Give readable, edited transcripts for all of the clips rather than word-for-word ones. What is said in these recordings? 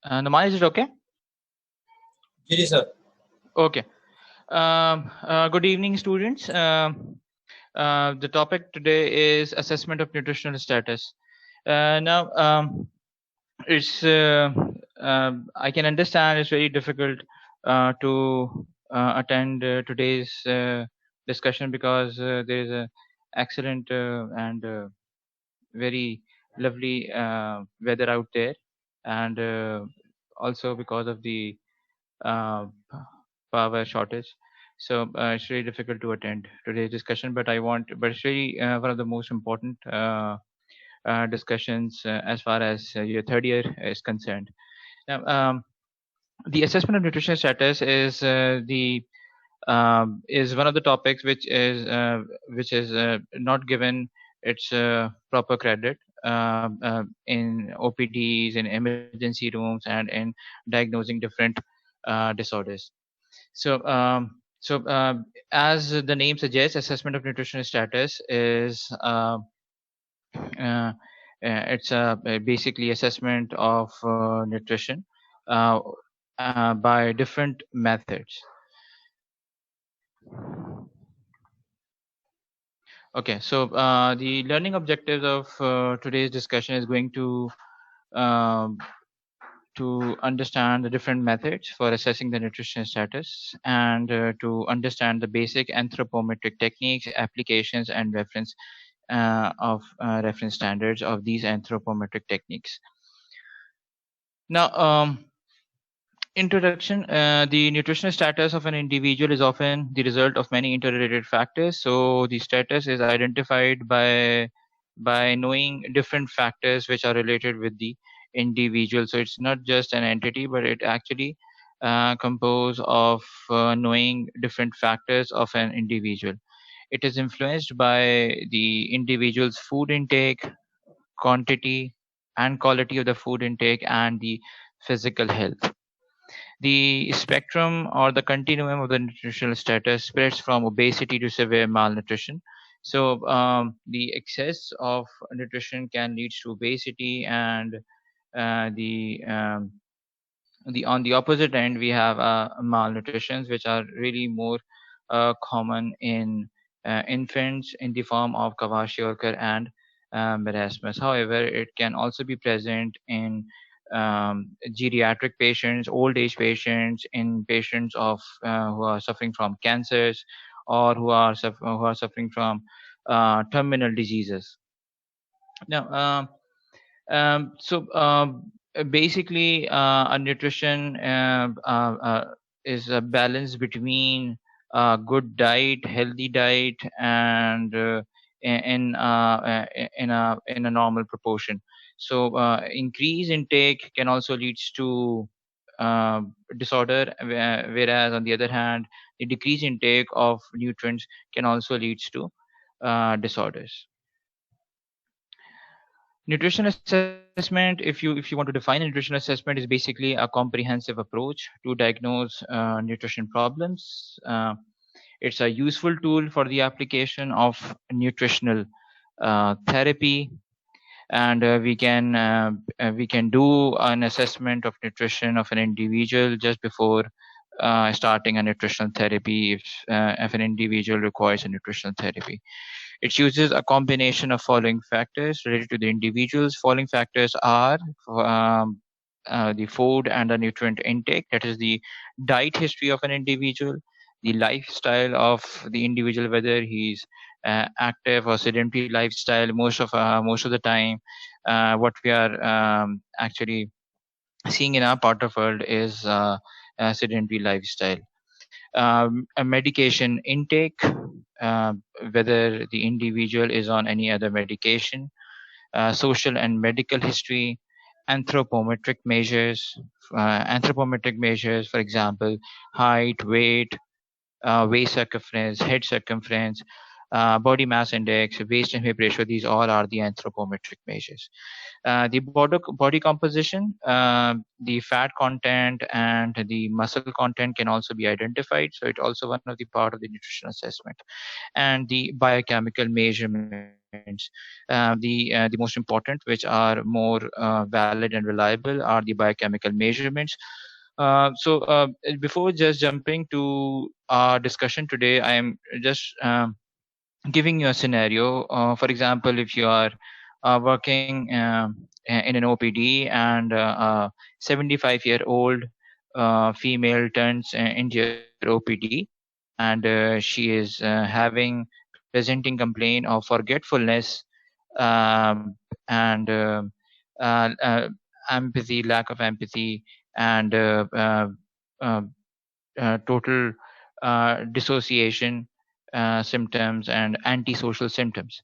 Naman, is it okay? Yes, sir. Okay. Good evening, students. The topic today is assessment of nutritional status. Now, it's I can understand it's very difficult to attend today's discussion because there is a excellent and very lovely weather out there, and also because of the uh, p- power shortage. So it's really difficult to attend today's discussion. But it's really one of the most important discussions as far as your third year is concerned. Now, the assessment of nutritional status is one of the topics which is not given its proper credit in OPDs, in emergency rooms, and in diagnosing different disorders. So, as the name suggests, assessment of nutritional status is it's basically assessment of nutrition uh, by different methods. Okay, so the learning objectives of today's discussion is going um, to understand the different methods for assessing the nutrition status, and to understand the basic anthropometric techniques, applications, and reference standards of these anthropometric techniques. Now, introduction. The nutritional status of an individual is often the result of many interrelated factors. So the status is identified by knowing different factors which are related with the individual. So it's not just an entity, but it actually composed of knowing different factors of an individual. It is influenced by the individual's food intake, quantity and quality of the food intake, and the physical health. The spectrum or the continuum of the nutritional status spreads from obesity to severe malnutrition. So the excess of nutrition can lead to obesity, and uh, the um, the on the opposite end we have malnutritions, which are really more common in infants in the form of kwashiorkor and marasmus. However, it can also be present in geriatric patients, old age patients, in patients of who are suffering from cancers, or who are suffering from terminal diseases. Now, basically, a nutrition is a balance between good diet, healthy diet, and in a normal proportion. So, increase intake can also leads to uh, disorder, whereas on the other hand, the decrease intake of nutrients can also leads to disorders. Nutrition assessment, if you want to define a nutrition assessment, is basically a comprehensive approach to diagnose nutrition problems. It's a useful tool for the application of nutritional therapy, and we can do an assessment of nutrition of an individual just before starting a nutritional therapy, if an individual requires a nutritional therapy. It uses a combination of following factors related to the individuals. Following factors are the food and the nutrient intake, that is the diet history of an individual, the lifestyle of the individual, whether he's active or sedentary lifestyle. Most of the time, what we are actually seeing in our part of world is a sedentary lifestyle. A medication intake, uh, whether the individual is on any other medication, social and medical history, anthropometric measures, for example, height, weight, waist circumference, head circumference, body mass index, waist and hip ratio. These all are the anthropometric measures. The body composition, the fat content and the muscle content can also be identified. So it's also one of the part of the nutrition assessment. And the biochemical measurements, the most important, which are more valid and reliable, are the biochemical measurements. Before just jumping to our discussion today, I am just giving you a scenario. For example, if you are working in an OPD, and a 75-year-old female turns into your OPD, and she is having presenting complaint of forgetfulness, um, and empathy, lack of empathy, and uh, total dissociation symptoms and antisocial symptoms.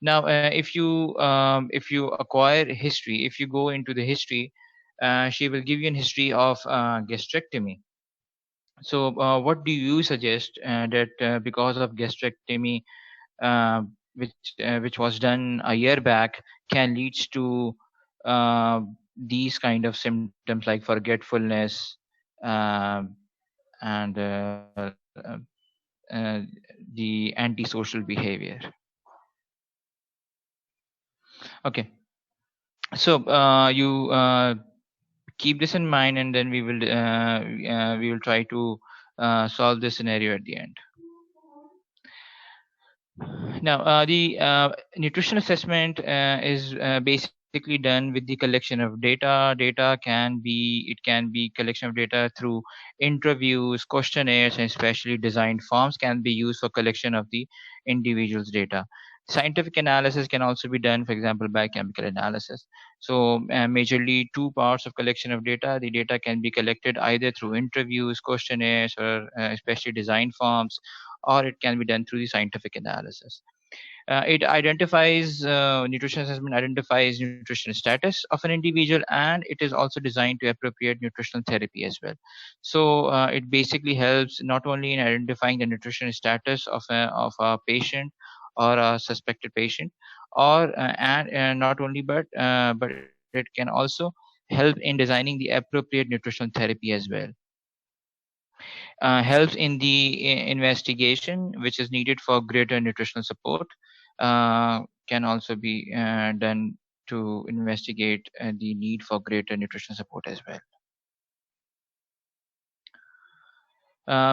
Now, if you acquire history, if you go into the history, she will give you an history of gastrectomy. So, what do you suggest that because of gastrectomy, uh, which was done a year back, can leads to uh, these kind of symptoms like forgetfulness, uh, and uh, the antisocial behavior. Okay, so you keep this in mind, and then we will try to solve this scenario at the end. Now, the nutrition assessment is basically done with the collection of data. It can be collection of data through interviews, questionnaires, and specially designed forms can be used for collection of the individual's data. Scientific analysis can also be done, for example, by chemical analysis. So, majorly two parts of collection of data. The data can be collected either through interviews, questionnaires, or specially designed forms, or it can be done through the scientific analysis. It identifies nutrition assessment identifies nutritional status of an individual, and it is also designed to appropriate nutritional therapy as well. So it basically helps not only in identifying the nutritional status of a patient or a suspected patient, or and not only, but it can also help in designing the appropriate nutritional therapy as well. Helps in the investigation which is needed for greater nutritional support, can also be done to investigate the need for greater nutritional support as well.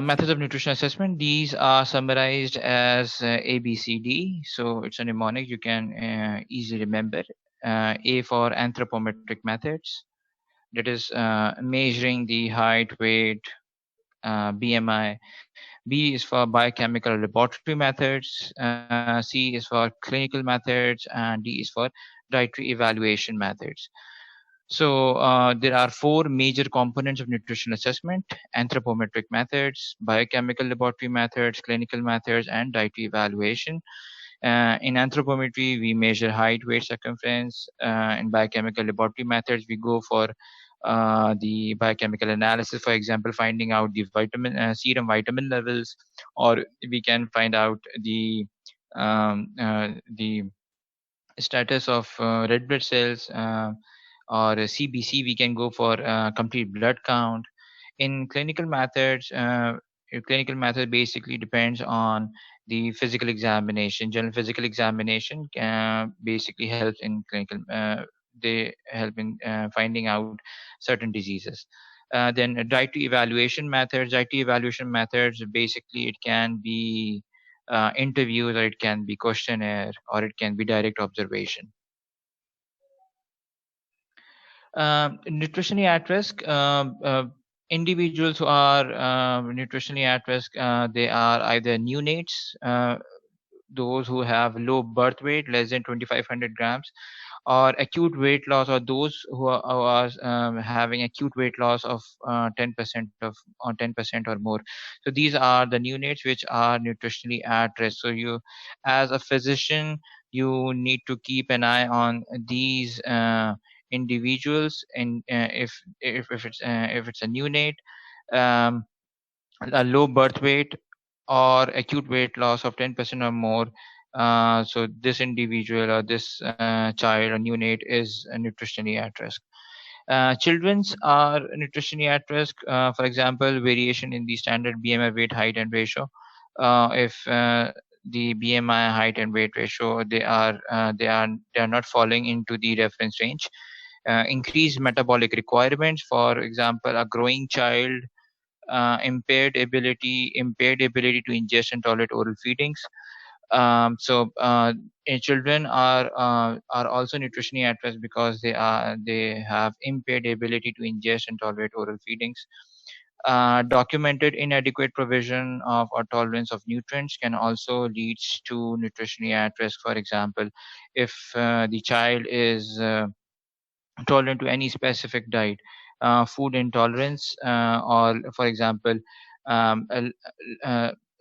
Methods of nutrition assessment, these are summarized as ABCD, so it's a mnemonic you can easily remember. A for anthropometric methods, that is measuring the height, weight, BMI. B is for biochemical laboratory methods. C is for clinical methods, and D is for dietary evaluation methods. So there are four major components of nutrition assessment: anthropometric methods, biochemical laboratory methods, clinical methods, and dietary evaluation. In anthropometry, we measure height, weight, circumference. In biochemical laboratory methods, we go for the biochemical analysis, for example, finding out the serum vitamin levels, or we can find out the status of red blood cells, or CBC. We can go for complete blood count. In clinical method basically depends on the physical examination. General physical examination basically helps in clinical. They help in finding out certain diseases. Then dietary evaluation methods. Dietary evaluation methods basically it can be interviews, or it can be questionnaire, or it can be direct observation. Nutritionally at risk. Individuals who are nutritionally at risk, they are either neonates, those who have low birth weight, less than 2,500 grams, or acute weight loss, or those who are having acute weight loss of 10% of or 10% or more. So these are the neonates which are nutritionally at risk. So you, as a physician, you need to keep an eye on these individuals. And if it's a neonate, um, a low birth weight, or acute weight loss of 10% or more, so this individual or this child or neonate is nutritionally at risk. Children's are nutritionally at risk. For example, variation in the standard BMI weight, height, and ratio. If the BMI, height, and weight ratio, they are not falling into the reference range. Increased metabolic requirements. For example, a growing child, impaired ability to ingest and tolerate oral feedings. Children are also nutritionally at risk because they have impaired ability to ingest and tolerate oral feedings. Documented inadequate provision of or tolerance of nutrients can also lead to nutritionally at risk. For example, if the child is tolerant to any specific diet, food intolerance, or for example,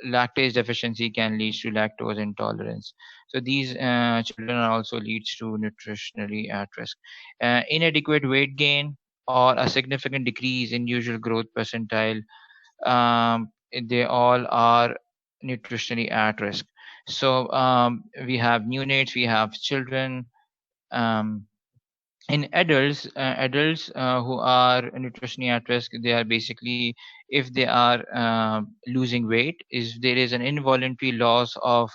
lactase deficiency can lead to lactose intolerance. So these children are also leads to nutritionally at risk. Inadequate weight gain or a significant decrease in usual growth percentile, they all are nutritionally at risk. So we have neonates, we have children. Um, in adults who are nutritionally at risk, they are basically, if they are losing weight, is there is an involuntary loss of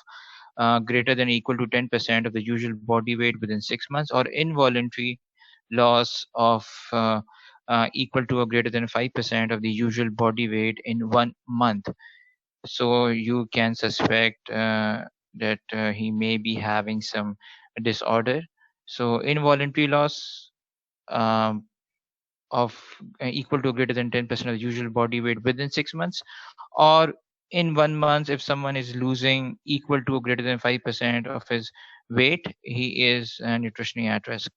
greater than or equal to 10% of the usual body weight within 6 months, or involuntary loss of equal to or greater than 5% of the usual body weight in 1 month. So you can suspect that he may be having some disorder. So involuntary loss um, of equal to greater than 10% of the usual body weight within 6 months, or in 1 month, if someone is losing equal to or greater than 5% of his weight, he is nutritionally at risk.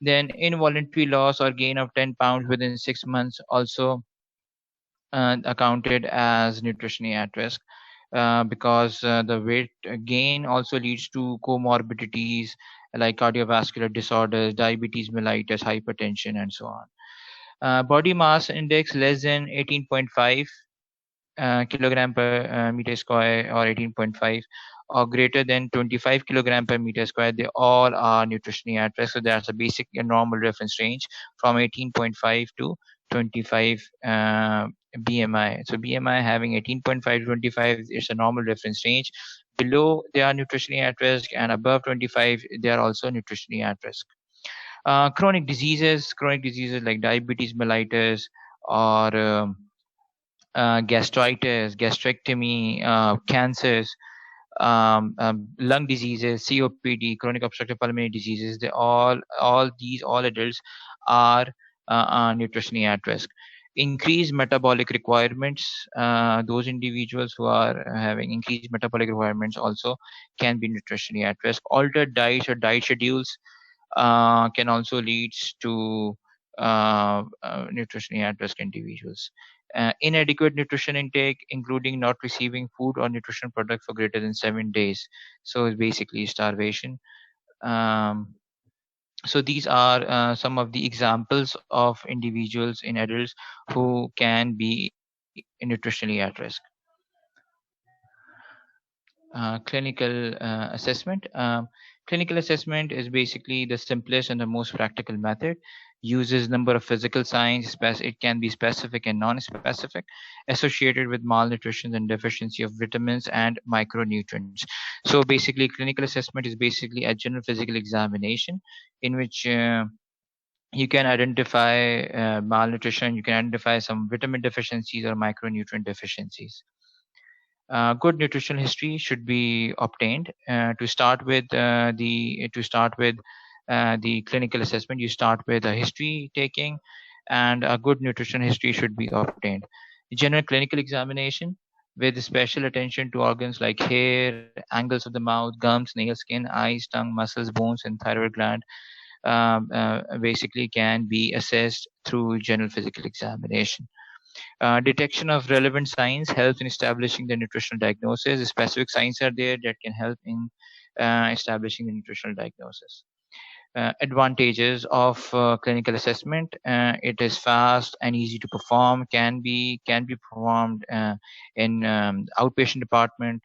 Then involuntary loss or gain of 10 pounds within 6 months also accounted as nutritionally at risk, because the weight gain also leads to comorbidities like cardiovascular disorders, diabetes mellitus, hypertension, and so on. Body mass index less than 18.5 kilogram per meter square, or 18.5, or greater than 25 kilogram per meter square, they all are nutritionally at risk. So that's a basic and normal reference range from 18.5 to 25 BMI. So BMI having 18.5 to 25 is a normal reference range. Below, they are nutritionally at risk, and above 25, they are also nutritionally at risk. Chronic diseases like diabetes mellitus, or gastritis, gastrectomy, cancers, lung diseases, COPD, chronic obstructive pulmonary diseases, all adults are nutritionally at risk. Increased metabolic requirements, those individuals who are having increased metabolic requirements also can be nutritionally at risk. Altered diets or diet schedules can also lead to nutritionally at risk individuals. Inadequate nutrition intake, including not receiving food or nutrition product for greater than 7 days. So it's basically starvation. Um, so these are some of the examples of individuals in adults who can be nutritionally at risk. Clinical assessment. Clinical assessment is basically the simplest and the most practical method. Uses number of physical signs. It can be specific and non-specific, associated with malnutrition and deficiency of vitamins and micronutrients. So basically, clinical assessment is basically a general physical examination in which you can identify malnutrition, you can identify some vitamin deficiencies or micronutrient deficiencies. Good nutritional history should be obtained. To start with the clinical assessment, you start with a history taking, and a good nutrition history should be obtained. General clinical examination with special attention to organs like hair, angles of the mouth, gums, nails, skin, eyes, tongue, muscles, bones, and thyroid gland, basically can be assessed through general physical examination. Detection of relevant signs helps in establishing the nutritional diagnosis. Specific signs are there that can help in establishing the nutritional diagnosis. advantages of clinical assessment. It is fast and easy to perform. Can be performed in outpatient department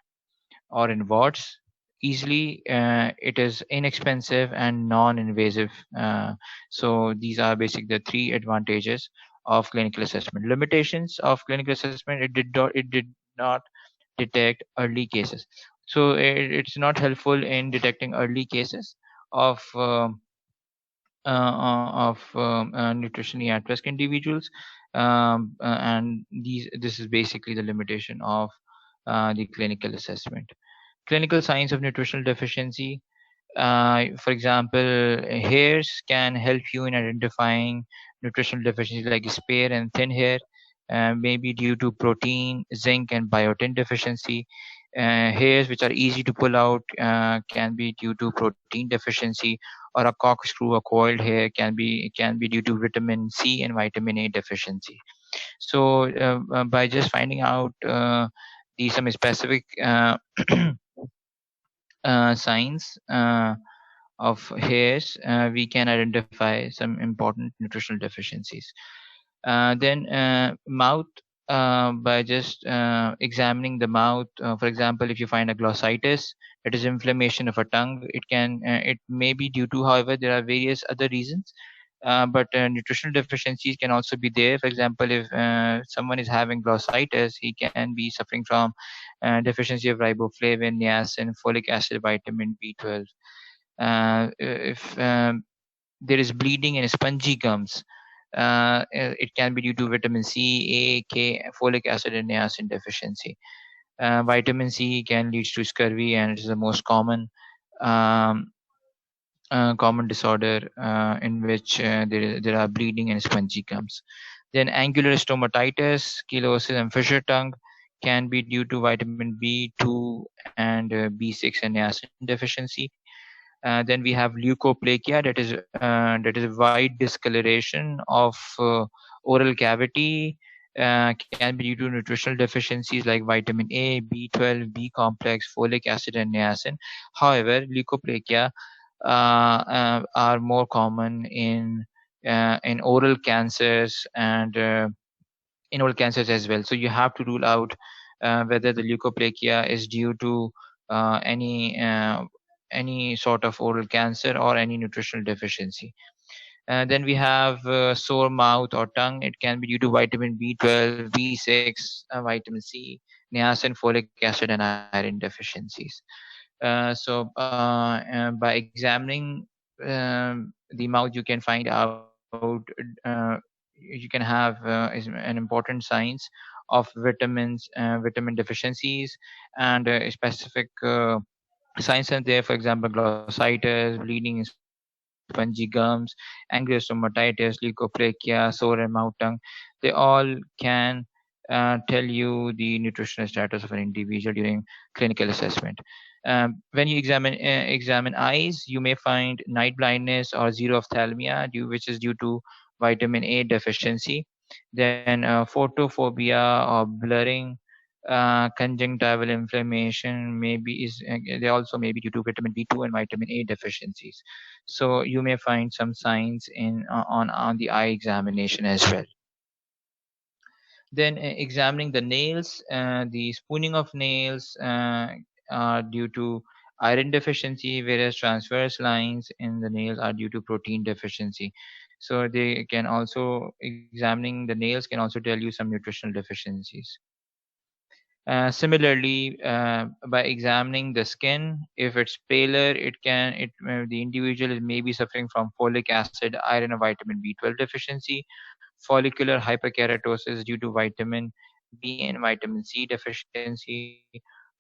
or in wards easily. It is inexpensive and non-invasive. So these are basically the three advantages of clinical assessment. Limitations of clinical assessment: it did not detect early cases. So it's not helpful in detecting early cases of nutritionally at-risk individuals, and this is basically the limitation of the clinical assessment. Clinical signs of nutritional deficiency. For example, hairs can help you in identifying nutritional deficiencies like spare and thin hair, maybe due to protein, zinc, and biotin deficiency. Hairs which are easy to pull out can be due to protein deficiency, or a corkscrew or coiled hair can be due to vitamin C and vitamin A deficiency. So, by just finding out these some specific signs of hairs, we can identify some important nutritional deficiencies. Then mouth, by just examining the mouth. For example, if you find a glossitis, it is inflammation of a tongue. It may be due to, however, there are various other reasons. But nutritional deficiencies can also be there. For example, if someone is having glossitis, he can be suffering from deficiency of riboflavin, niacin, folic acid, vitamin B12. If there is bleeding in spongy gums, it can be due to vitamin C, A, K, folic acid, and niacin deficiency. Vitamin C can lead to scurvy, and it is the most um, common disorder in which there are bleeding and spongy gums. Then angular stomatitis, chelosis, and fissure tongue can be due to vitamin B2 and B6 and niacin deficiency. Then we have leukoplakia, that is white discoloration of oral cavity. Can be due to nutritional deficiencies like vitamin A, B12, B complex, folic acid, and niacin. However, leukoplakia are more common in oral cancers and in oral cancers as well. So you have to rule out whether the leukoplakia is due to any sort of oral cancer or any nutritional deficiency. Then we have sore mouth or tongue. It can be due to vitamin B12, B6, vitamin C, niacin, folic acid, and iron deficiencies. By examining the mouth, you can find out you can have an important signs of vitamin deficiencies, and specific signs are there. For example, glossitis, bleeding in spongy gums, angiostomatitis, leukoplakia, sore and mouth tongue. They all can tell you the nutritional status of an individual during clinical assessment. When you examine eyes, you may find night blindness or zero ophthalmia, which is due to vitamin A deficiency. Then photophobia or blurring, conjunctival inflammation maybe is they also may be due to vitamin B2 and vitamin A deficiencies. So you may find some signs on the eye examination as well. Then examining the nails, the spooning of nails are due to iron deficiency, whereas transverse lines in the nails are due to protein deficiency. So they can also examining the nails can also tell you some nutritional deficiencies. Similarly, by examining the skin, if it's paler, the individual is maybe suffering from folic acid, iron, or vitamin B12 deficiency. Follicular hyperkeratosis due to vitamin B and vitamin C deficiency.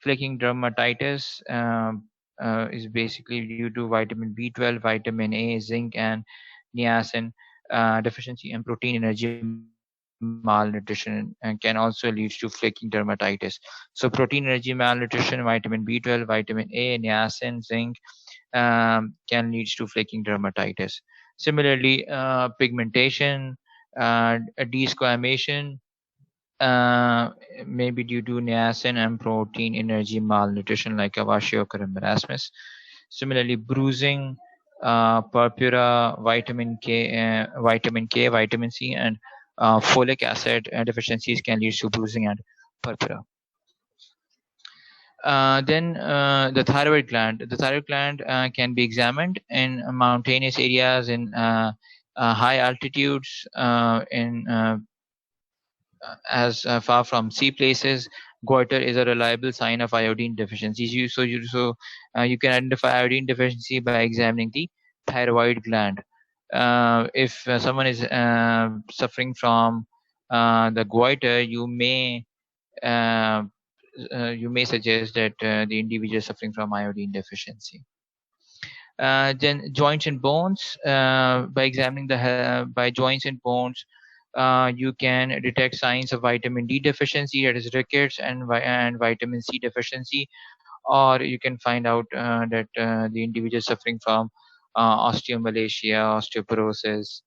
Flaking dermatitis is basically due to vitamin B12, vitamin A, zinc, and niacin deficiency, and protein energy malnutrition, and can also lead to flaking dermatitis. So protein energy malnutrition, vitamin B12, vitamin A, niacin, zinc can lead to flaking dermatitis. Similarly, pigmentation, desquamation, uh, may be due to niacin and protein energy malnutrition like kwashiorkor and marasmus. Similarly, bruising, purpura, vitamin K, vitamin C, and folic acid deficiencies can lead to bruising and purpura. Then the thyroid gland. The thyroid gland can be examined in mountainous areas, in high altitudes, in as far from sea places. Goiter is a reliable sign of iodine deficiency. You can identify iodine deficiency by examining the thyroid gland. If someone is suffering from the goiter, uh, you may suggest that the individual is suffering from iodine deficiency. Then joints and bones. By examining by joints and bones, you can detect signs of vitamin D deficiency, that is rickets, and vitamin C deficiency, or you can find out that the individual is suffering from osteomalacia, osteoporosis.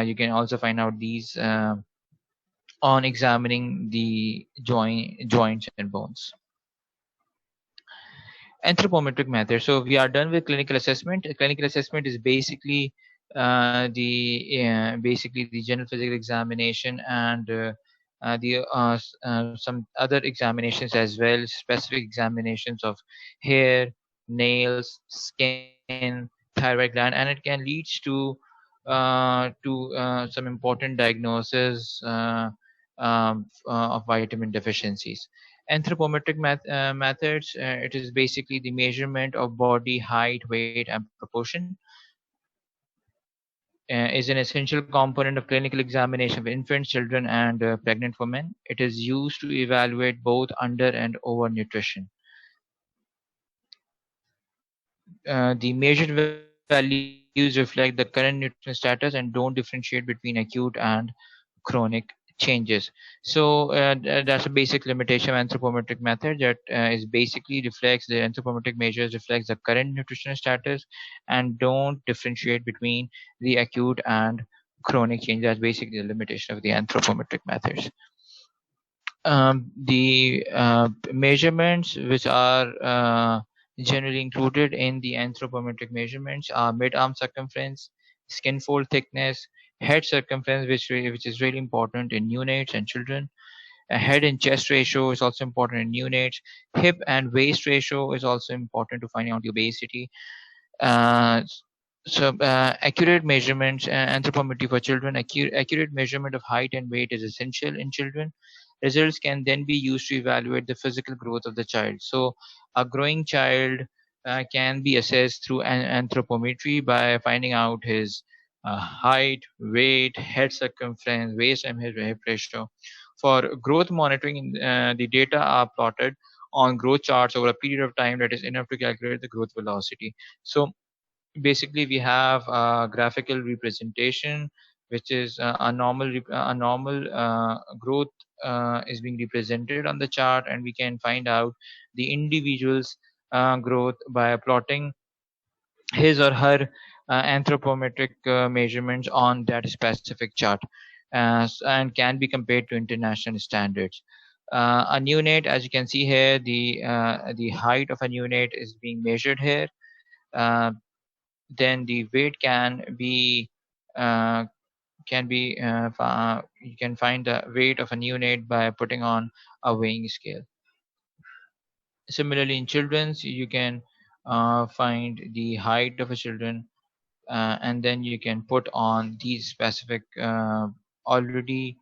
You can also find out these on examining the joints and bones. Anthropometric method. So we are done with clinical assessment. Clinical assessment is basically the general physical examination, and some other examinations as well, specific examinations of hair, nails, skin, thyroid gland, and it can lead to some important diagnosis of vitamin deficiencies. Anthropometric methods, it is basically the measurement of body height, weight, and proportion. Is an essential component of clinical examination of infants, children, and pregnant women. It is used to evaluate both under and over nutrition. The measured values reflect the current nutritional status and don't differentiate between acute and chronic changes. So that's a basic limitation of anthropometric method, that is basically reflects the anthropometric measures reflects the current nutritional status and don't differentiate between the acute and chronic change. That's basically the limitation of the anthropometric methods. The measurements which are generally included in the anthropometric measurements are mid-arm circumference, skin fold thickness, head circumference, which is really important in neonates and children. A head and chest ratio is also important in neonates. Hip and waist ratio is also important to finding out the obesity. Uh, accurate measurements, anthropometry for children, accurate measurement of height and weight is essential in children. Results can then be used to evaluate the physical growth of the child. So a growing child can be assessed through anthropometry by finding out his height, weight, head circumference, waist and hip ratio. For growth monitoring, the data are plotted on growth charts over a period of time that is enough to calculate the growth velocity. So basically we have a graphical representation, which is a normal growth is being represented on the chart, and we can find out the individual's growth by plotting his or her anthropometric measurements on that specific chart, and can be compared to international standards. A neonate, as you can see here, the height of a neonate is being measured here. uh, then the weight uh, you can find the weight of a neonate by putting on a weighing scale. Similarly, in children's, you can find the height of a children, and then you can put on these specific already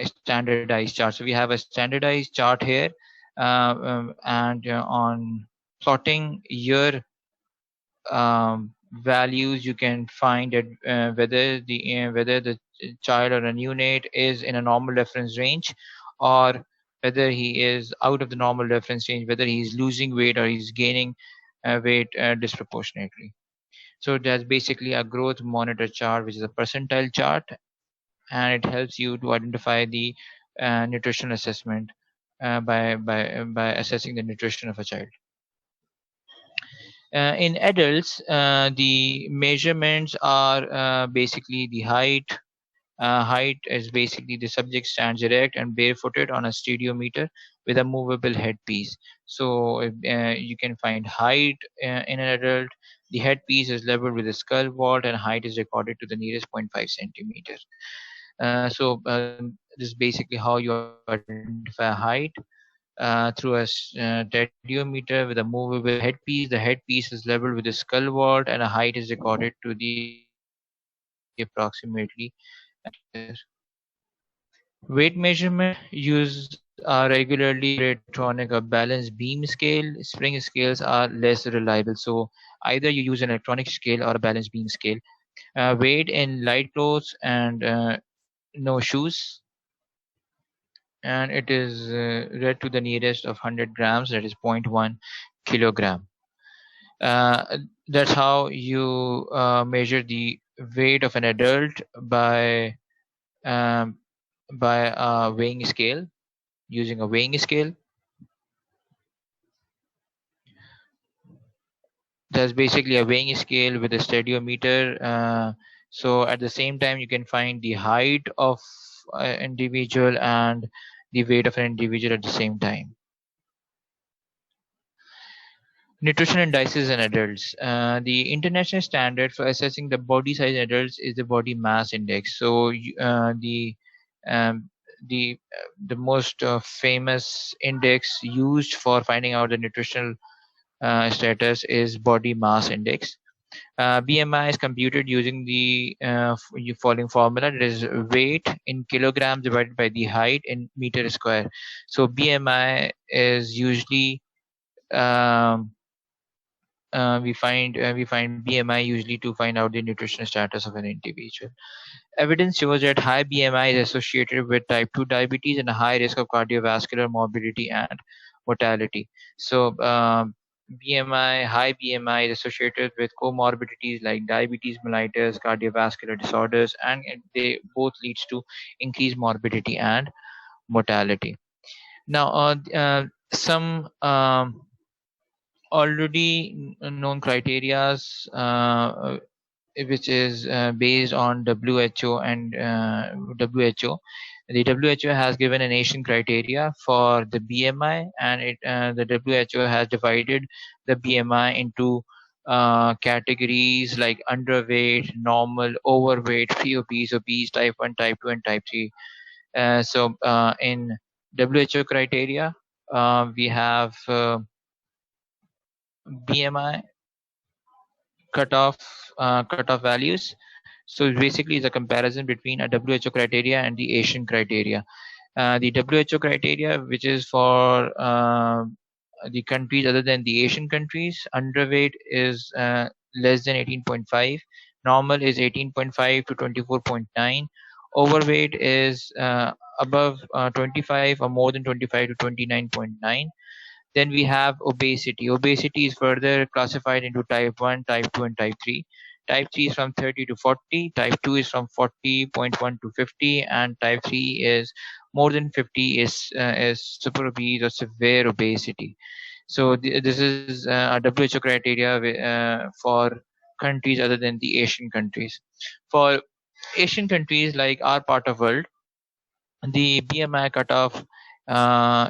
standardized charts. So we have a standardized chart here, and on plotting your values, you can find that whether the child or a neonate is in a normal reference range, or whether he is out of the normal reference range, whether he is losing weight or he's gaining weight disproportionately. So that's basically a growth monitor chart, which is a percentile chart, and it helps you to identify the nutritional assessment by assessing the nutrition of a child. In adults, the measurements are basically the height. Height is basically the subject stands erect and barefooted on a stereometer with a movable headpiece. So you can find height in an adult, The headpiece is leveled with the skull vault, and height is recorded to the nearest zero point 0.5 centimeter. This is basically how you identify height through a tediometer with a movable headpiece. The headpiece is leveled with the skull vault, and a height is recorded to the approximately weight measurement used are regularly electronic or balance beam scale. Spring scales are less reliable, so either you use an electronic scale or a balance beam scale. Weight in light clothes and no shoes, and it is read to the nearest of 100 grams, that is zero point 0.1 kilogram. Uh, that's how you measure the weight of an adult um, by a weighing scale, using a weighing scale. That's basically a weighing scale with a stadiometer. So at the same time, you can find the height of an individual and the weight of an individual at the same time. Nutrition indices in adults. The international standard for assessing the body size in adults is the body mass index. So um, the most famous index used for finding out the nutritional status is body mass index. BMI is computed using the following formula. It is weight in kilograms divided by the height in meter square. So BMI is usually um, we find BMI usually to find out the nutritional status of an individual. Evidence shows that high BMI is associated with type 2 diabetes and a high risk of cardiovascular morbidity and mortality. So high BMI is associated with comorbidities like diabetes mellitus, cardiovascular disorders, and they both leads to increased morbidity and mortality. Now, some already known criterias which is based on WHO and WHO. The WHO has given a nation criteria for the BMI, and the WHO has divided the BMI into categories like underweight, normal, overweight, pre-obese, obese, type 1, type 2, and type 3. In WHO criteria, we have BMI cutoff values. So basically, it's a comparison between a WHO criteria and the Asian criteria. The WHO criteria, which is for the countries other than the Asian countries, underweight is less than 18.5, normal is 18.5 to 24.9, overweight is above 25 or more than 25 to 29.9. Then we have obesity. Obesity is further classified into type 1, type 2, and type 3. Type 3 is from 30 to 40, type 2 is from 40.1 to 50, and type 3 is more than 50 is super obese or severe obesity. So this is a WHO criteria for countries other than the Asian countries. For Asian countries like our part of world, the BMI cutoff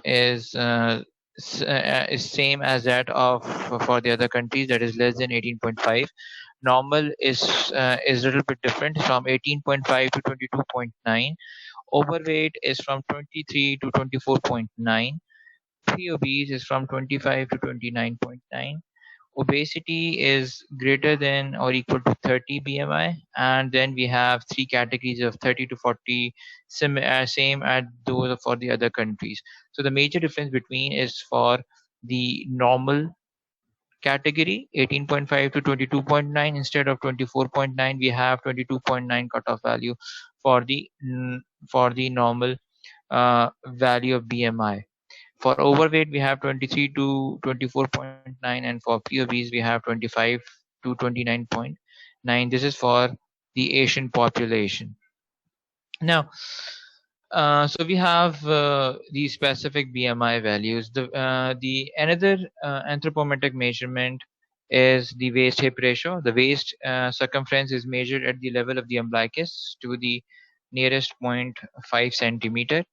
is same as that of for the other countries, that is less than 18.5. Normal is a little bit different, from 18.5 to 22.9. Overweight is from 23 to 24.9. Pre-obese is from 25 to 29.9. Obesity is greater than or equal to 30 BMI, and then we have three categories of 30 to 40, same as those for the other countries. So the major difference between is for the normal category, 18.5 to 22.9. Instead of 24.9, we have 22.9 cutoff value for the normal value of BMI. For overweight, we have 23 to 24.9, and for pre-obese, we have 25 to 29.9. This is for the Asian population. Now, so we have these specific BMI values. The another anthropometric measurement is the waist hip ratio. The waist circumference is measured at the level of the umbilicus to the nearest 0.5 centimeter.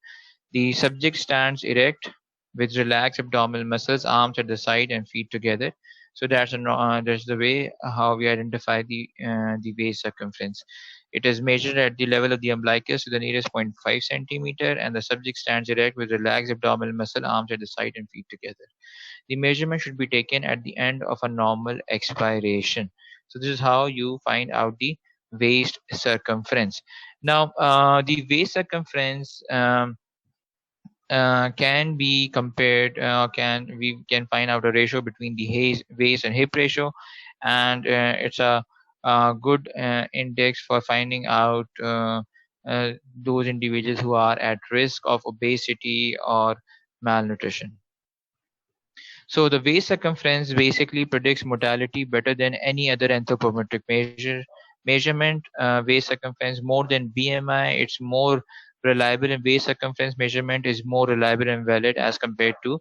The subject stands erect with relaxed abdominal muscles, arms at the side, and feet together. So that's the way how we identify the waist circumference. It is measured at the level of the umbilicus to the nearest zero point 0.5 centimeter, and the subject stands erect with relaxed abdominal muscle, arms at the side, and feet together. The measurement should be taken at the end of a normal expiration. So this is how you find out the waist circumference. Now, the waist circumference can be compared, can we can find out a ratio between the waist and hip ratio, and it's a good index for finding out those individuals who are at risk of obesity or malnutrition. So the waist circumference basically predicts mortality better than any other anthropometric measurement. Waist circumference more than BMI. It's more reliable, and waist circumference measurement is more reliable and valid as compared to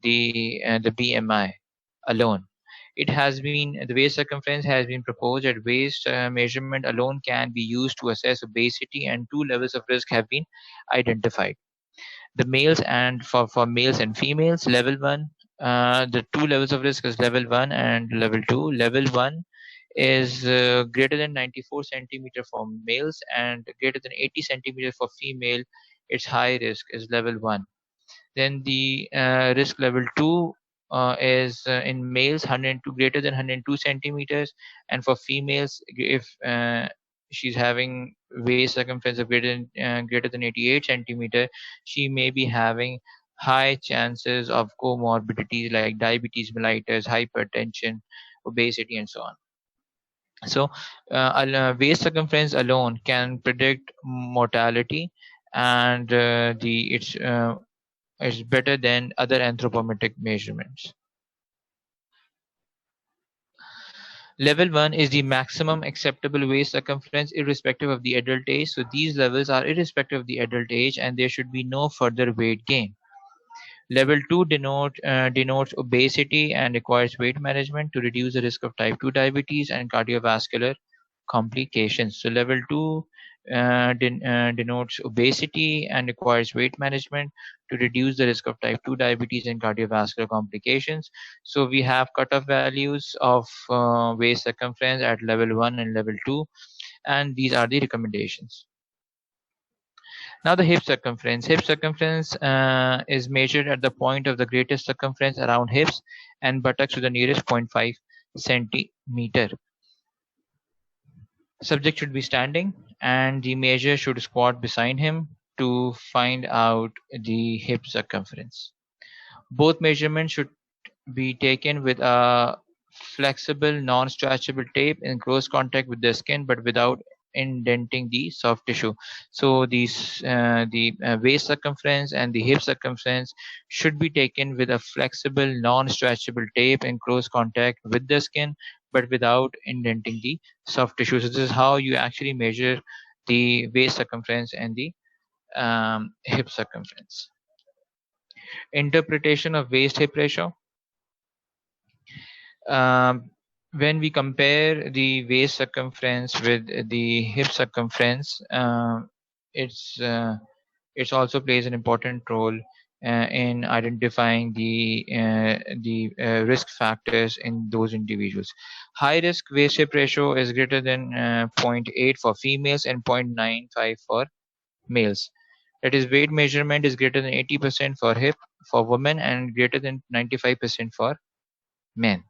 the BMI alone. The waist circumference has been proposed that waist measurement alone can be used to assess obesity, and two levels of risk have been identified: the males and for males and females. Level one, the two levels of risk is level one and level two. Level one is greater than 94 centimeter for males and greater than 80 centimeter for female. Its high risk is level one. Then the risk level 2 is in males 102, greater than 102 centimeters, and for females, if she's having waist circumference of greater than 88 centimeter, she may be having high chances of comorbidities like diabetes mellitus, hypertension, obesity, and so on. So waist circumference alone can predict mortality, and the it's better than other anthropometric measurements. Level 1 is the maximum acceptable waist circumference irrespective of the adult age. So these levels are irrespective of the adult age, and there should be no further weight gain. Level 2 denotes obesity and requires weight management to reduce the risk of type 2 diabetes and cardiovascular complications. So level 2 denotes obesity and requires weight management to reduce the risk of type 2 diabetes and cardiovascular complications. So we have cutoff values of waist circumference at level 1 and level 2, and these are the recommendations. Now the hip circumference. Hip circumference is measured at the point of the greatest circumference around hips and buttocks to the nearest 0.5 centimeter. Subject should be standing, and the measure should squat beside him to find out the hip circumference. Both measurements should be taken with a flexible, non-stretchable tape in close contact with the skin, but without indenting the soft tissue. So the waist circumference and the hip circumference should be taken with a flexible, non-stretchable tape in close contact with the skin, but without indenting the soft tissue. So this is how you actually measure the waist circumference and the hip circumference. Interpretation of waist hip ratio. When we compare the waist circumference with the hip circumference, it's also plays an important role in identifying the risk factors in those individuals. High risk waist hip ratio is greater than 0.8 for females and 0.95 for males. That is, weight measurement is greater than 80% for hip for women and greater than 95% for men.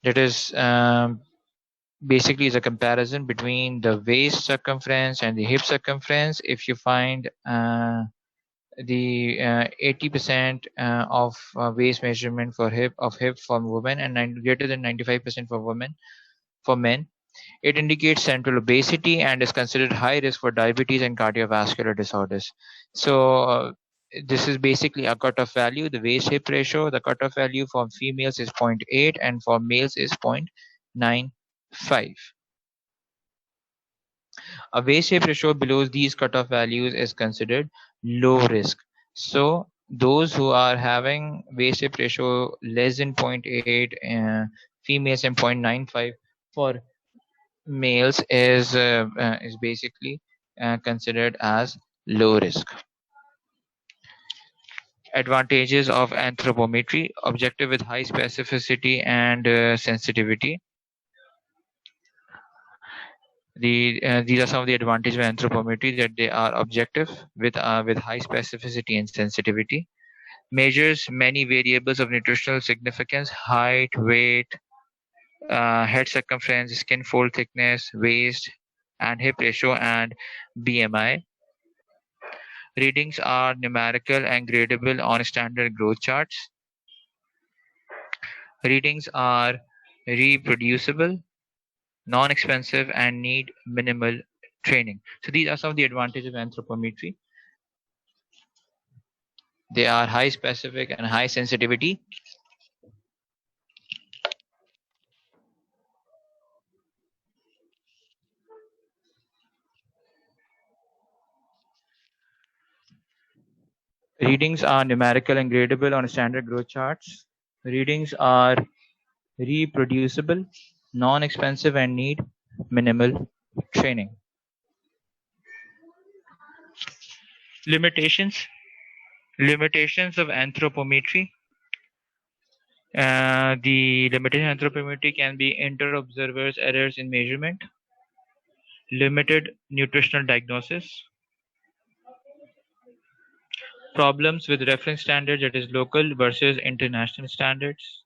That is basically is a comparison between the waist circumference and the hip circumference. If you find the 80% of waist measurement for hip for women and greater than 95% for men, it indicates central obesity and is considered high risk for diabetes and cardiovascular disorders. So this is basically a cutoff value. The waist hip ratio, the cutoff value for females is 0.8 and for males is 0.95. A waist hip ratio below these cutoff values is considered low risk. So those who are having waist hip ratio less than 0.8, females, and 0.95 for males is basically considered as low risk. Advantages of anthropometry: objective with high specificity and sensitivity. These are some of the advantages of anthropometry, that they are objective with high specificity and sensitivity. Measures many variables of nutritional significance: height, weight, head circumference, skin fold thickness, waist and hip ratio, and BMI. Readings are numerical and gradable on standard growth charts. Readings are reproducible, non-expensive, and need minimal training. So these are some of the advantages of anthropometry. They are high specific and high sensitivity. Readings are numerical and gradable on standard growth charts. Readings are reproducible, non-expensive, and need minimal training. Limitations. Limitations of anthropometry. The limitation of anthropometry can be inter-observers errors in measurement, limited nutritional diagnosis, problems with reference standards, that is local versus international standards,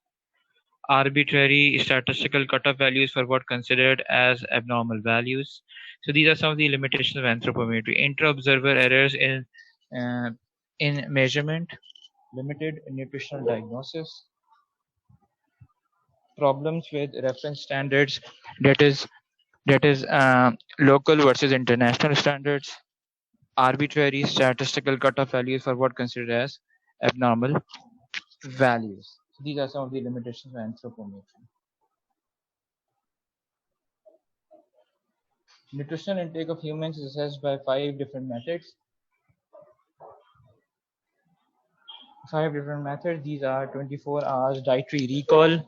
arbitrary statistical cutoff values for what considered as abnormal values. So these are some of the limitations of anthropometry. Inter-observer errors uh, in measurement, limited nutritional diagnosis, problems with reference standards, that is local versus international standards, arbitrary statistical cutoff values for what considered as abnormal values. So these are some of the limitations of anthropometry. Nutritional intake of humans is assessed by five different methods. These are 24 hours dietary recall,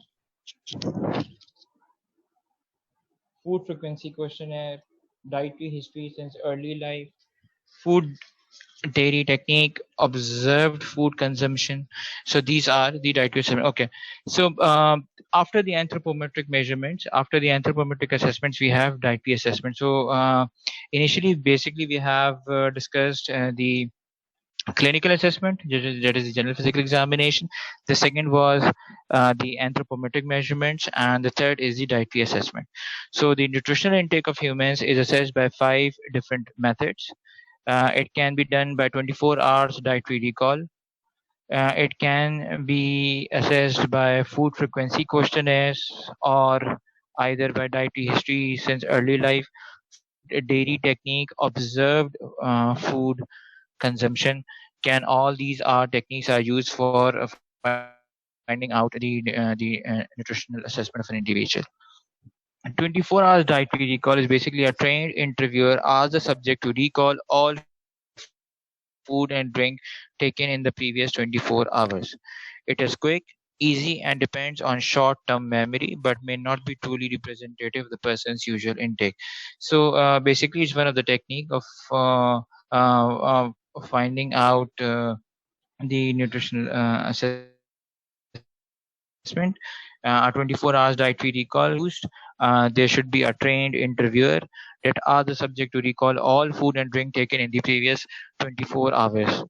food frequency questionnaire, dietary history since early life, food dairy technique, observed food consumption. So these are the dietary assessment. Okay. So after the anthropometric measurements, after the anthropometric assessments, we have dietary assessment. So initially, basically, we have discussed the clinical assessment, that is the general physical examination. The second was the anthropometric measurements, and the third is the dietary assessment. So the nutritional intake of humans is assessed by five different methods. It can be done by 24 hours dietary recall. It can be assessed by food frequency questionnaires, or either by dietary history since early life, food dairy technique, observed food consumption. Can all these are techniques are used for finding out the nutritional assessment of an individual. 24 hours dietary recall is basically a trained interviewer asks the subject to recall all food and drink taken in the previous 24 hours. It is quick, easy, and depends on short-term memory, but may not be truly representative of the person's usual intake. So basically, it's one of the technique of finding out the nutritional assessment. A 24 hours dietary recall is used. There should be a trained interviewer that asks the subject to recall all food and drink taken in the previous 24 hours.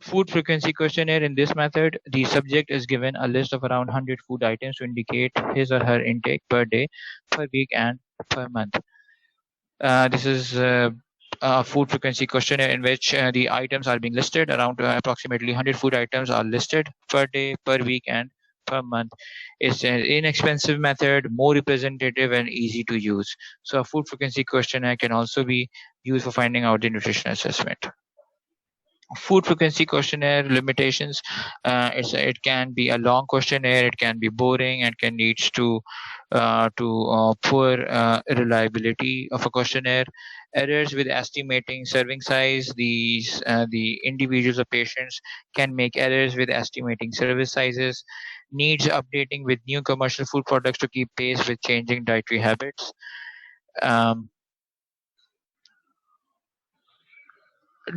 Food frequency questionnaire. In this method, the subject is given a list of around 100 food items to indicate his or her intake per day, per week, and per month. This is a food frequency questionnaire in which the items are being listed. Around approximately 100 food items are listed per day, per week, and per month. It's an inexpensive method, more representative, and easy to use. So a food frequency questionnaire can also be used for finding out the nutrition assessment. Food frequency questionnaire limitations. It can be a long questionnaire, it can be boring, and can leads to poor reliability of a questionnaire. Errors with estimating serving size. The individuals or patients can make errors with estimating service sizes. Needs updating with new commercial food products to keep pace with changing dietary habits. um,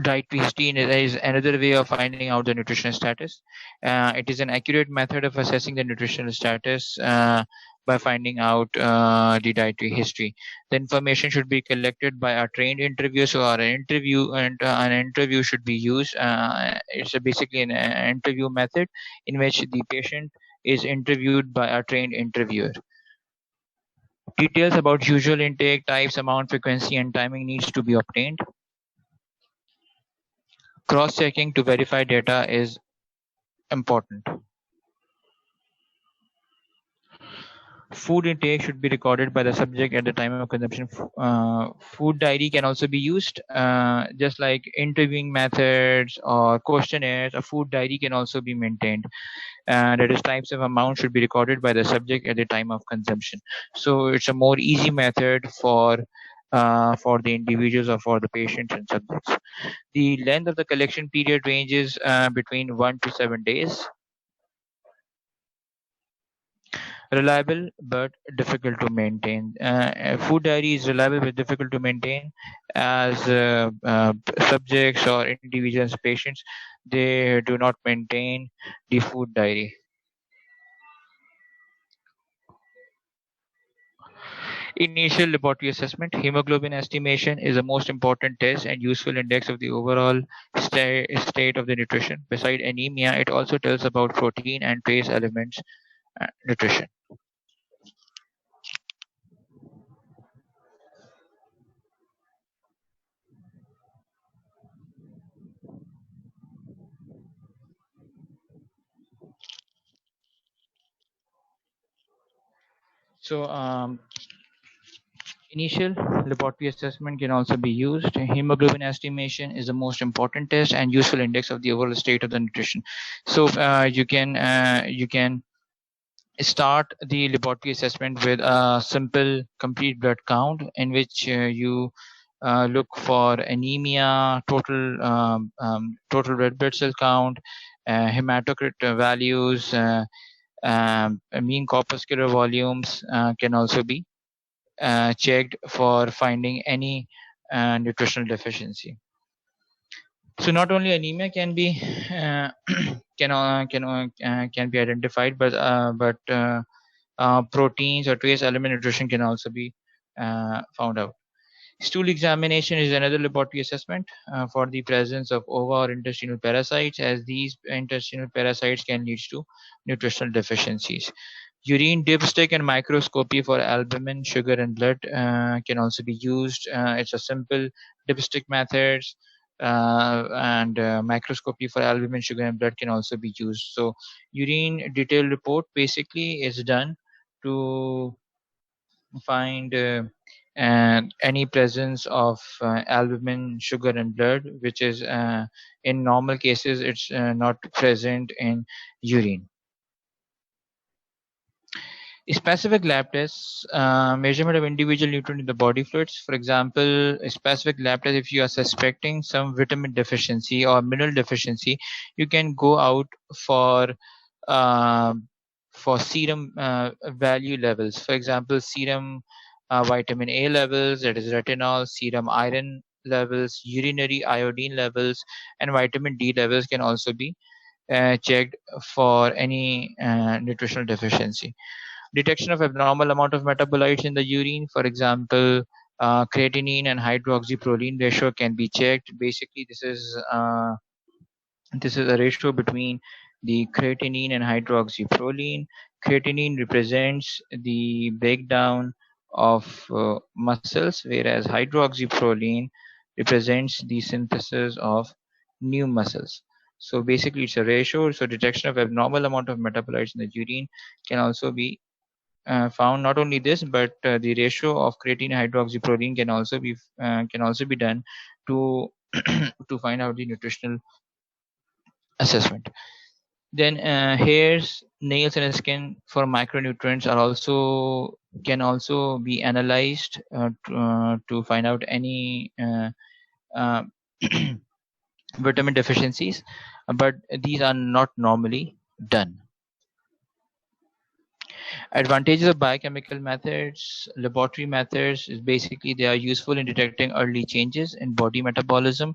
dietary history is another way of finding out the nutritional status. It is an accurate method of assessing the nutritional status by finding out the dietary history. The information should be collected by a trained interviewers or an interview should be used. It's basically an interview method in which the patient is interviewed by a trained interviewer. Details about usual intake, types, amount, frequency, and timing needs to be obtained. Cross-checking to verify data is important. Food intake should be recorded by the subject at the time of consumption. Food diary can also be used, just like interviewing methods or questionnaires. A food diary can also be maintained. That is, types of amount should be recorded by the subject at the time of consumption. So it's a more easy method for the individuals or for the patients and subjects. The length of the collection period ranges between 1 to 7 days. Reliable but difficult to maintain. Food diary is reliable but difficult to maintain, as subjects or individuals, patients, they do not maintain the food diary. Initial laboratory assessment. Hemoglobin estimation is the most important test and useful index of the overall state of the nutrition. Beside anemia, it also tells about protein and trace elements nutrition. So initial laboratory assessment can also be used. Hemoglobin estimation is the most important test and useful index of the overall state of the nutrition. So you can start the laboratory assessment with a simple complete blood count, in which you look for anemia, total red blood cell count, hematocrit values, mean corpuscular volumes can also be checked for finding any nutritional deficiency. So not only anemia can be can be identified, but proteins or trace element nutrition can also be found out. Stool examination is another laboratory assessment for the presence of ova or intestinal parasites, as these intestinal parasites can lead to nutritional deficiencies. Urine dipstick and microscopy for albumin, sugar, and blood can also be used. It's a simple dipstick methods, and microscopy for albumin, sugar, and blood can also be used. So urine detailed report basically is done to find any presence of albumin, sugar, and blood, which is in normal cases it's not present in urine. Specific lab tests, measurement of individual nutrient in the body fluids. For example, a specific lab test, if you are suspecting some vitamin deficiency or mineral deficiency, you can go out for uh, serum value levels. For example, serum vitamin A levels, that is retinol, serum iron levels, urinary iodine levels, and vitamin D levels can also be checked for any nutritional deficiency. Detection of abnormal amount of metabolites in the urine, for example, creatinine and hydroxyproline ratio can be checked. Basically, this is a ratio between the creatinine and hydroxyproline. Creatinine represents the breakdown of muscles, whereas hydroxyproline represents the synthesis of new muscles. So basically, it's a ratio. So detection of abnormal amount of metabolites in the urine can also be found. Not only this, but the ratio of creatine hydroxyproline can also be done to to find out the nutritional assessment. Then hairs, nails, and skin for micronutrients can also be analyzed to find out any uh, vitamin deficiencies, but these are not normally done. Advantages of biochemical methods, laboratory methods is basically they are useful in detecting early changes in body metabolism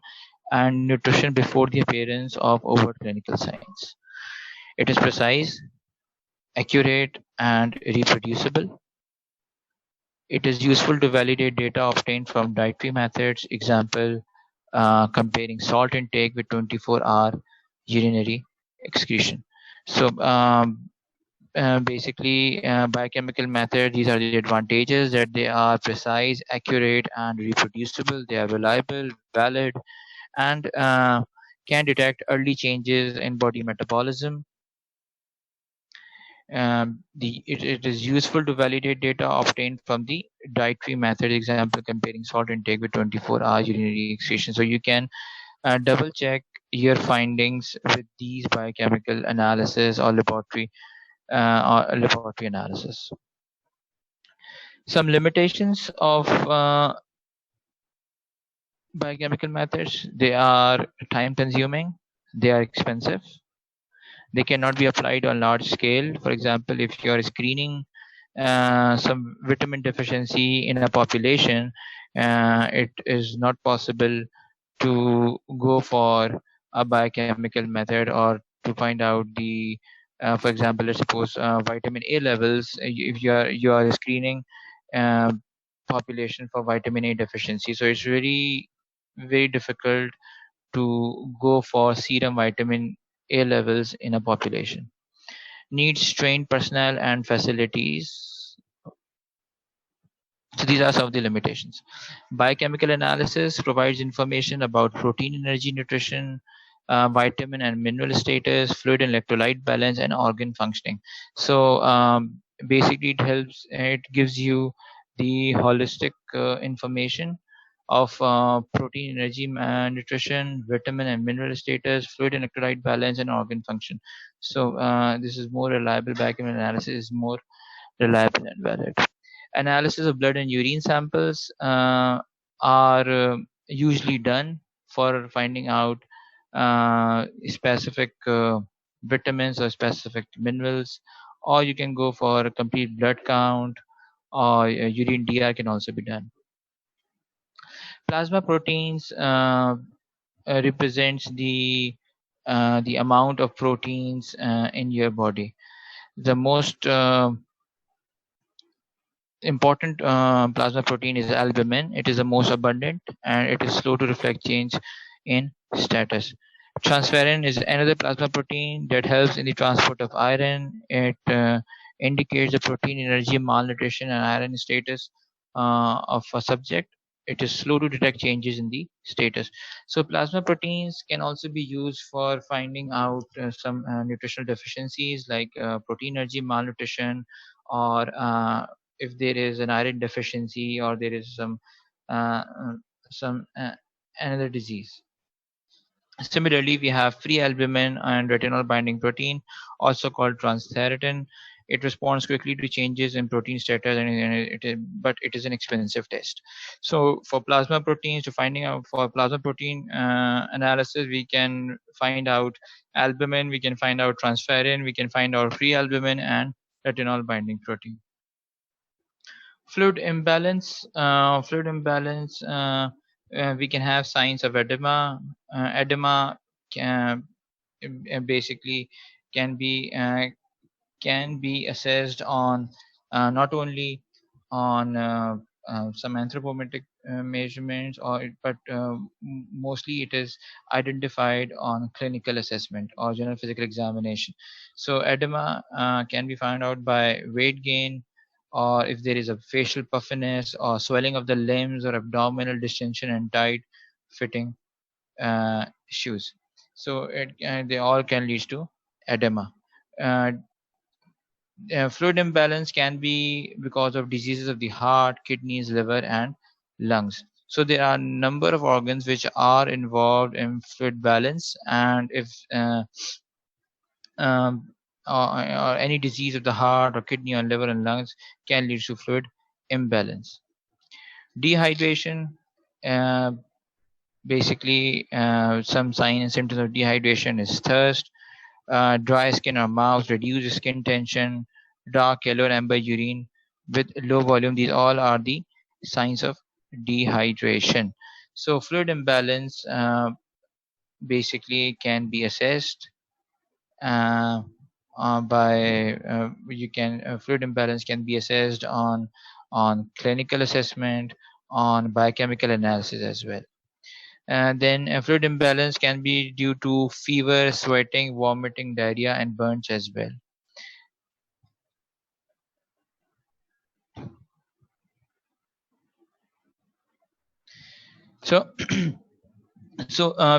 and nutrition before the appearance of overt clinical signs. It is precise, accurate, and reproducible. It is useful to validate data obtained from dietary methods, example, comparing salt intake with 24-hour urinary excretion. So basically, biochemical methods, these are the advantages that they are precise, accurate, and reproducible. They are reliable, valid, and can detect early changes in body metabolism. It is useful to validate data obtained from the dietary method, example comparing salt intake with 24-hour urinary excretion. So you can double check your findings with these biochemical analysis or laboratory analysis. Some limitations of biochemical methods: they are time consuming, they are expensive, they cannot be applied on large scale. For example, if you are screening some vitamin deficiency in a population, it is not possible to go for a biochemical method or to find out the for example, let's suppose vitamin A levels. If you are screening uh, population for vitamin A deficiency, so it's very difficult to go for serum vitamin A levels in a population. Needs trained personnel and facilities. So these are some of the limitations. Biochemical analysis provides information about protein, energy, nutrition, vitamin and mineral status, fluid and electrolyte balance, and organ functioning. So basically, it gives you the holistic information of protein, energy, nutrition, vitamin and mineral status, fluid and electrolyte balance, and organ function. So this is more reliable. Biochemical analysis is more reliable and valid. Analysis of blood and urine samples are usually done for finding out specific vitamins or specific minerals, or you can go for a complete blood count, or urine DR can also be done. Plasma proteins represents the amount of proteins in your body. The most important plasma protein is albumin. It is the most abundant and it is slow to reflect change in status. Transferrin is another plasma protein that helps in the transport of iron. It indicates the protein energy, malnutrition, and iron status of a subject. It is slow to detect changes in the status. So plasma proteins can also be used for finding out some nutritional deficiencies like protein energy, malnutrition, or if there is an iron deficiency, or there is uh, uh, some another disease. Similarly, we have free albumin and retinol binding protein, also called transthyretin. It responds quickly to changes in protein status, but it is an expensive test. So for plasma proteins, to finding out for plasma protein analysis, we can find out albumin, we can find out transferrin, we can find out free albumin and retinol binding protein. Fluid imbalance, we can have signs of edema. Edema can, basically can be uh, can be assessed on not only on some anthropometric measurements, but mostly it is identified on clinical assessment or general physical examination. So edema can be found out by weight gain, or if there is a facial puffiness or swelling of the limbs or abdominal distension and tight fitting shoes. So they all can lead to edema. Uh, Fluid imbalance can be because of diseases of the heart, kidneys, liver, and lungs. So there are a number of organs which are involved in fluid balance, and if um, or any disease of the heart or kidney or liver and lungs can lead to fluid imbalance. Dehydration, uh, basically some signs and symptoms of dehydration is thirst, dry skin or mouth, reduced skin tension, dark yellow or amber urine with low volume. These all are the signs of dehydration. So fluid imbalance basically can be assessed fluid imbalance can be assessed on clinical assessment, on biochemical analysis as well. And then fluid imbalance can be due to fever, sweating, vomiting, diarrhea, and burns as well. So,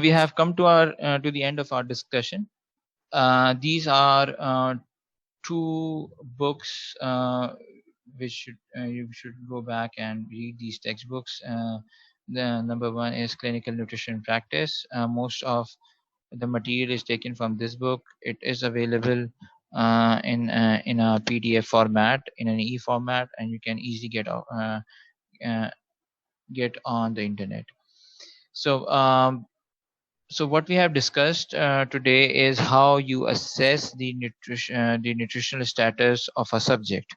we have come to the end of our discussion. These are two books which you should go back and read these textbooks. The number one is Clinical Nutrition Practice. Most of the material is taken from this book. It is available in a PDF format, in an e format, and you can easily get on the internet. So what we have discussed today is how you assess the nutritional status of a subject.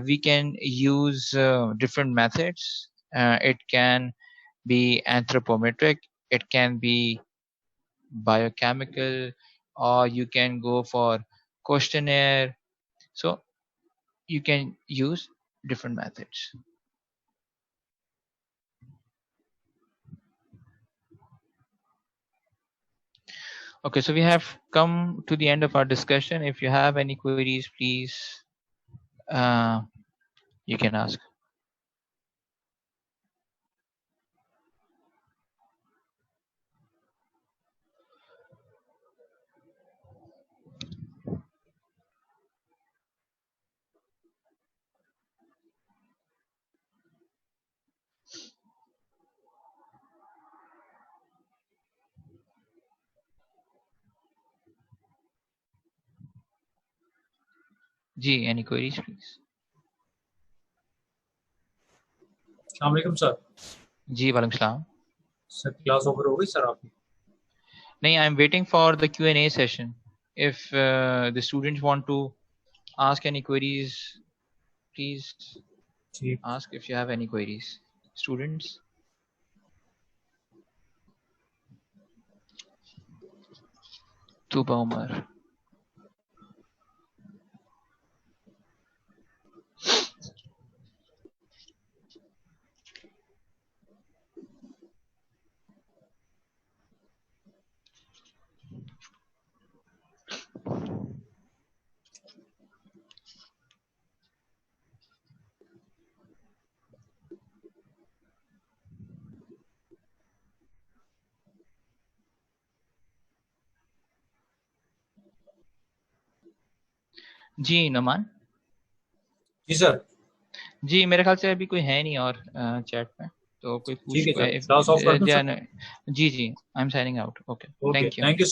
We can use different methods. It can be anthropometric, it can be biochemical, or you can go for questionnaire. So you can use different methods. Okay, so we have come to the end of our discussion. If you have any queries, please you can ask. Ji, any queries please? अस्सलाम वालेकुम sir. जी वालेकुम सलाम। Sir class over हो गई sir आपकी? नहीं, I am waiting for the Q&A session. If the students want to ask any queries, please ask if you have any queries. Students? Tuba Umar. Ji नमान। Ji sir. जी मेरे ख्याल से अभी कोई है नहीं और चैट में, तो कोई पूछ ठीक है सर, क्लास ऑफ कर दूं सर? जी जी, I am signing out. Okay, thank you.